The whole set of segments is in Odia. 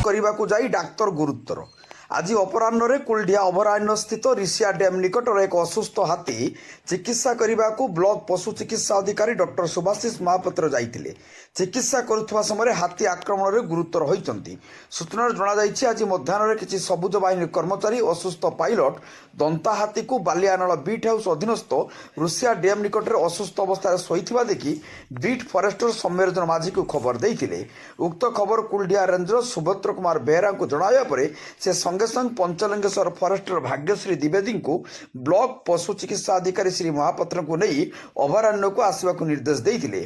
କରିବାକୁ ଯାଇ ଡାକ୍ତର ଗୁରୁତର। ଆଜି ଅପରାହ୍ନରେ କୁଲଡିହା ଅଭୟାରଣ୍ୟସ୍ଥିତ ରିଷିଆ ଡ୍ୟାମ୍ ନିକଟରେ ଏକ ଅସୁସ୍ଥ ହାତୀ ଚିକିତ୍ସା କରିବାକୁ ବ୍ଲକ ପଶୁ ଚିକିତ୍ସା ଅଧିକାରୀ ଡକ୍ଟର ସୁଭାଶିଷ ମହାପାତ୍ର ଯାଇଥିଲେ। ଚିକିତ୍ସା କରୁଥିବା ସମୟରେ ହାତୀ ଆକ୍ରମଣରେ ଗୁରୁତର ହୋଇଛନ୍ତି। ସୂଚନାରୁ ଜଣାଯାଇଛି ଆଜି ମଧ୍ୟାହ୍ନରେ କିଛି ସବୁଜ ବାହିନୀ କର୍ମଚାରୀ ଅସୁସ୍ଥ ପାଇଲଟ ଦନ୍ତା ହାତୀକୁ ବାଲିଆନାଳ ବିଟ୍ ହାଉସ୍ ଅଧୀନସ୍ଥ ରୁଷିଆ ଡ୍ୟାମ୍ ନିକଟରେ ଅସୁସ୍ଥ ଅବସ୍ଥାରେ ଶୋଇଥିବା ଦେଖି ବିଟ୍ ଫରେଷ୍ଟର ସୌମ୍ୟରଞ୍ଜନ ମାଝୀକୁ ଖବର ଦେଇଥିଲେ। ଉକ୍ତ ଖବର କୁଲଡିହା ରେଞ୍ଜର ସୁଭଦ୍ର କୁମାର ବେହେରାଙ୍କୁ ଜଣାଇବା ପରେ ସେ ସଙ୍ଗେ ସଙ୍ଗେ ପଞ୍ଚଲିଙ୍ଗେଶ୍ୱର ଫରେଷ୍ଟର ଭାଗ୍ୟଶ୍ରୀ ଦ୍ୱିବେଦୀଙ୍କୁ ବ୍ଲକ ପଶୁ ଚିକିତ୍ସା ଅଧିକାରୀ ଶ୍ରୀ ମହାପାତ୍ରଙ୍କୁ ନେଇ ଅଭୟାରଣ୍ୟକୁ ଆସିବାକୁ ନିର୍ଦ୍ଦେଶ ଦେଇଥିଲେ।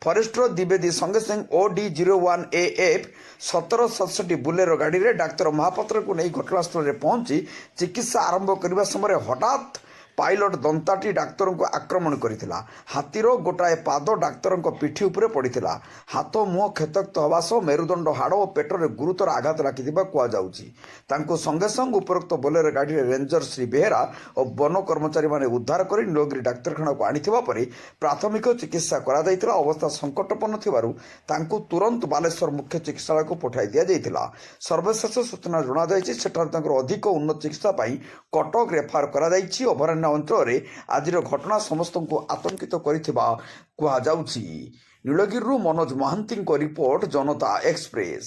ଫରେଷ୍ଟର ଦ୍ୱିବେଦୀ ସଙ୍ଗେ ସଙ୍ଗେ OD01AF 1767 ବୁଲେରୋ ଗାଡ଼ିରେ ଡାକ୍ତର ମହାପାତ୍ରଙ୍କୁ ନେଇ ଘଟଣାସ୍ଥଳରେ ପହଞ୍ଚି ଚିକିତ୍ସା ଆରମ୍ଭ କରିବା ସମୟରେ ହଠାତ୍ ପାଇଲଟ ଦନ୍ତାଟି ଡାକ୍ତରଙ୍କୁ ଆକ୍ରମଣ କରିଥିଲା। ହାତୀର ଗୋଟାଏ ପାଦ ଡାକ୍ତରଙ୍କ ପିଠି ଉପରେ ପଡ଼ିଥିଲା। ହାତ ମୁହଁ କ୍ଷତକ୍ତ ହେବା ସହ ମେରୁଦଣ୍ଡ ହାଡ଼ ଓ ପେଟରେ ଗୁରୁତର ଆଘାତ ଲାଗିଥିବା କୁହାଯାଉଛି। ତାଙ୍କୁ ସଙ୍ଗେ ସଙ୍ଗେ ଉପରୋକ୍ତ ବୋଲେରୋ ଗାଡ଼ିରେ ରେଞ୍ଜର ଶ୍ରୀ ବେହେରା ଓ ବନ କର୍ମଚାରୀମାନେ ଉଦ୍ଧାର କରି ନୀଳଗିରି ଡାକ୍ତରଖାନାକୁ ଆଣିଥିବା ପରେ ପ୍ରାଥମିକ ଚିକିତ୍ସା କରାଯାଇଥିଲା। ଅବସ୍ଥା ସଙ୍କଟପନ୍ନ ଥିବାରୁ ତାଙ୍କୁ ତୁରନ୍ତ ବାଲେଶ୍ୱର ମୁଖ୍ୟ ଚିକିତ୍ସାଳୟକୁ ପଠାଇ ଦିଆଯାଇଥିଲା। ସର୍ବଶେଷ ସୂଚନା ଜଣାଯାଇଛି ସେଠାରେ ତାଙ୍କର ଅଧିକ ଉନ୍ନତ ଚିକିତ୍ସା ପାଇଁ କଟକ ରେଫାର କରାଯାଇଛି। ଅଭୟାରଣ୍ୟ ଅଞ୍ଚଳରେ ଆଜିର ଘଟଣା ସମସ୍ତଙ୍କୁ ଆତଙ୍କିତ କରିଥିବା କୁହାଯାଉଛି। ନୀଳଗିରିରୁ ମନୋଜ ମହାନ୍ତିଙ୍କ ରିପୋର୍ଟ, ଜନତା ଏକ୍ସପ୍ରେସ।